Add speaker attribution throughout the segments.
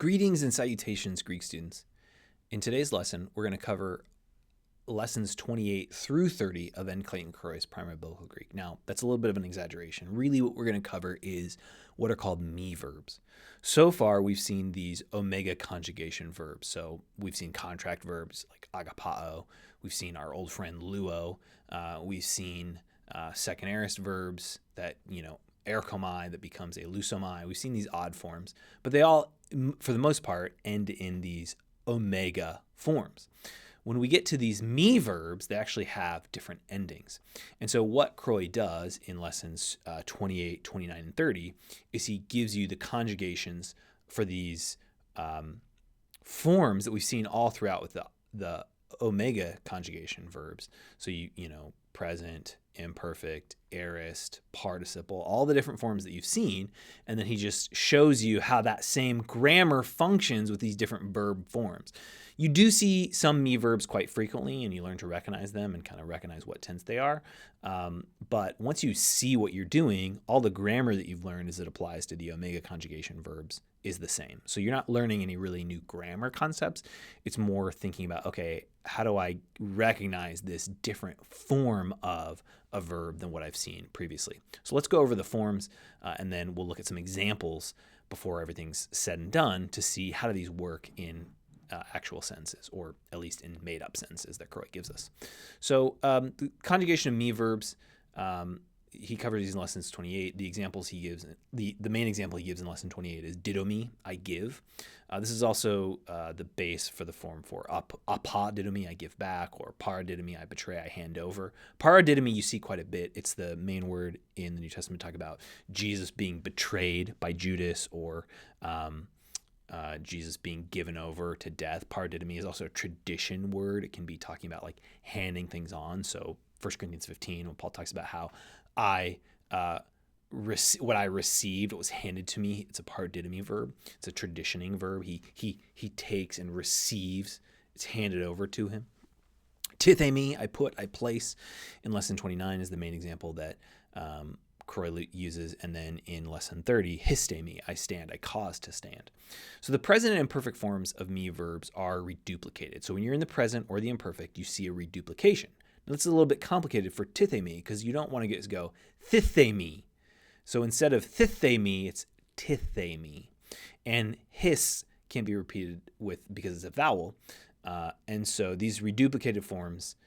Speaker 1: Greetings and salutations, Greek students. In today's lesson, we're going to cover lessons 28 through 30 of Clayton Croy's Primary Biblical Greek. Now, that's a little bit of an exaggeration. Really, what we're going to cover is what are called me verbs. So far, we've seen these omega conjugation verbs. So we've seen contract verbs like agapao. We've seen our old friend luo. We've seen second aorist verbs that, erkomai that becomes a lusomai. We've seen these odd forms, but they all, for the most part, end in these omega forms. When we get to these me verbs, they actually have different endings. And so what Croy does in lessons 28, 29, and 30 is he gives you the conjugations for these forms that we've seen all throughout with the omega conjugation verbs. So present, imperfect, aorist, participle, all the different forms that you've seen, and then he just shows you how that same grammar functions with these different verb forms. You do see some me verbs quite frequently, and you learn to recognize them and kind of recognize what tense they are. But once you see what you're doing, all the grammar that you've learned as it applies to the omega conjugation verbs is the same. So you're not learning any really new grammar concepts. It's more thinking about, okay, how do I recognize this different form of a verb than what I've seen previously? So let's go over the forms, and then we'll look at some examples before everything's said and done to see how do these work in actual sentences, or at least in made-up sentences that Croy gives us. So the conjugation of me verbs, he covers these in lessons 28. The examples he gives, the main example he gives in lesson 28 is didomi, I give. This is also the base for the form for apa didomi, I give back, or paradidomi, I betray, I hand over. Paradidomi you see quite a bit. It's the main word in the New Testament to talk about Jesus being betrayed by Judas, or Jesus being given over to death. Paradidomi is also a tradition word. It can be talking about like handing things on. So 1 Corinthians 15, when Paul talks about how what I received, what was handed to me, it's a paradidomi verb. It's a traditioning verb. He takes and receives. It's handed over to him. Tithemi, I put, I place. In lesson 29 is the main example that Croy uses, and then in lesson 30, histemi, I stand, I cause to stand. So the present and imperfect forms of me verbs are reduplicated. So when you're in the present or the imperfect, you see a reduplication. Now that's a little bit complicated for tithemi because you don't want to go thithemi. So instead of thithemi, it's tithemi. And his can't be repeated because it's a vowel. And so these reduplicated forms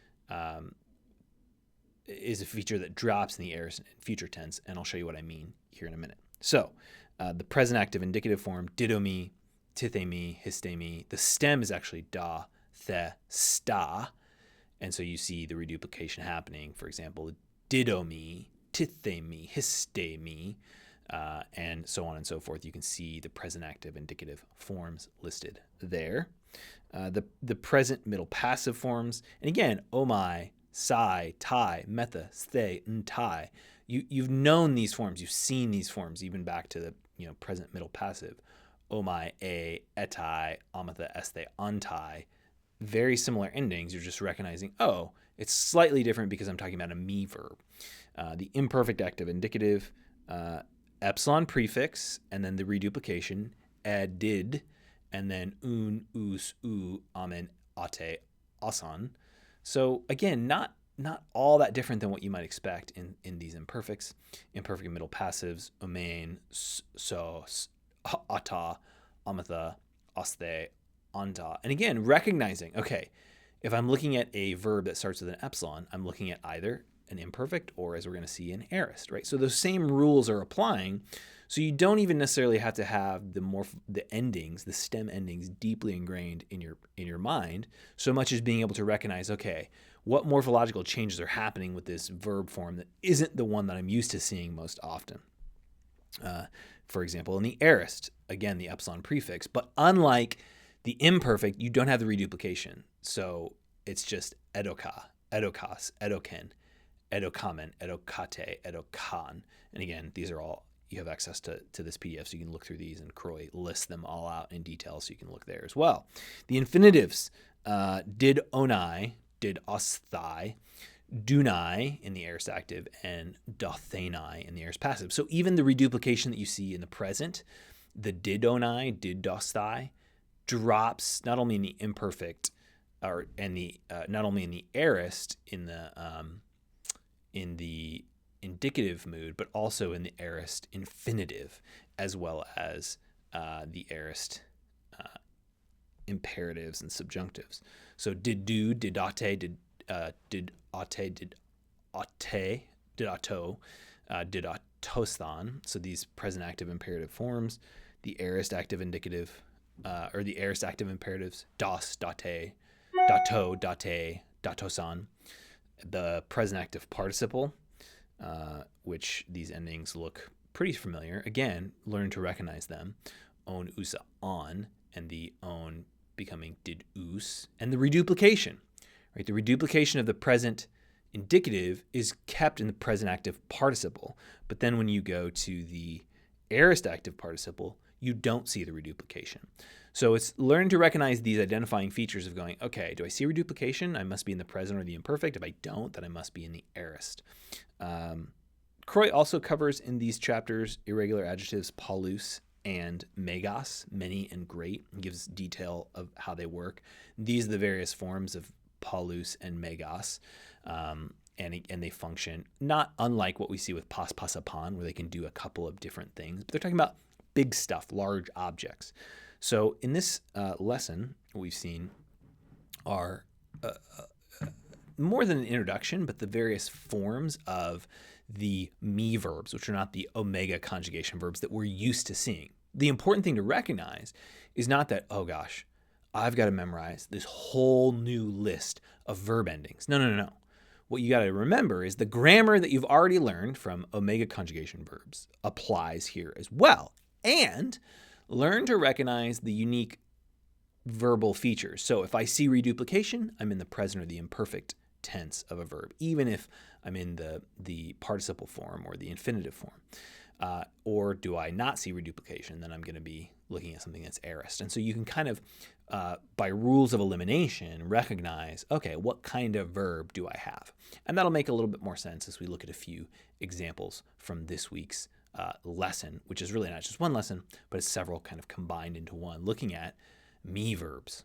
Speaker 1: is a feature that drops in the aorist and future tense, and I'll show you what I mean here in a minute. So the present active indicative form, didomi, tithemi, histemi. The stem is actually da, the, sta, and so you see the reduplication happening. For example, didomi, tithemi, histemi, and so on and so forth. You can see the present active indicative forms listed there. The present middle passive forms, and again, omai, sai, tai, meta, sthe, ntai. You've known these forms. You've seen these forms even back to the present middle passive. Omai, e, etai, amatha, esthe, antai. Very similar endings. You're just recognizing, oh, it's slightly different because I'm talking about a me verb. The imperfect active indicative, epsilon prefix, and then the reduplication, did, and then un, us, u, amen, ate, asan. So again, not all that different than what you might expect in these imperfects. Imperfect middle passives, omein, so, ata, amatha, asthe, anta. And again, recognizing, okay, if I'm looking at a verb that starts with an epsilon, I'm looking at either an imperfect or, as we're going to see, an aorist, right? So those same rules are applying. So you don't even necessarily have to have the endings, the stem endings, deeply ingrained in your mind, so much as being able to recognize, okay, what morphological changes are happening with this verb form that isn't the one that I'm used to seeing most often. For example, in the aorist, again, the epsilon prefix, but unlike the imperfect, you don't have the reduplication. So it's just edoka, edokas, edoken, edokamen, edokate, edokan. And again, these are all, you have access to this PDF, so you can look through these, and Croy lists them all out in detail, so you can look there as well. The infinitives, did onai, did osthai, dunai in the aorist active, and dothenai in the aorist passive. So even the reduplication that you see in the present The didonai, didostai, drops not only in the imperfect or and the not only in the aorist in the indicative mood, but also in the aorist infinitive, as well as the aorist imperatives and subjunctives. So did do, did ate, did ate, did ate, did ato, did atostan. So these present active imperative forms, the aorist active indicative, or the aorist active imperatives, das, date, dato, date, datosan. The present active participle, which these endings look pretty familiar. Again, learn to recognize them. On, usa, on, and the on becoming did us, and the reduplication. Right, the reduplication of the present indicative is kept in the present active participle, but then when you go to the aorist active participle, you don't see the reduplication. So it's learn to recognize these identifying features of going, okay, do I see reduplication? I must be in the present or the imperfect. If I don't, then I must be in the aorist. Croy also covers in these chapters irregular adjectives paulus and megas, many and great, and gives detail of how they work. These are the various forms of paulus and megas, and they function not unlike what we see with pas, pasapan, where they can do a couple of different things, but they're talking about big stuff, large objects. So in this lesson, what we've seen are more than an introduction, but the various forms of the me verbs, which are not the omega conjugation verbs that we're used to seeing. The important thing to recognize is not that, oh gosh, I've got to memorize this whole new list of verb endings. No. What you got to remember is the grammar that you've already learned from omega conjugation verbs applies here as well. And learn to recognize the unique verbal features. So if I see reduplication, I'm in the present or the imperfect tense of a verb, even if I'm in the participle form or the infinitive form. Or do I not see reduplication? Then I'm going to be looking at something that's aorist. And so you can kind of, by rules of elimination, recognize, okay, what kind of verb do I have? And that'll make a little bit more sense as we look at a few examples from this week's lesson, which is really not just one lesson, but it's several kind of combined into one, looking at me verbs.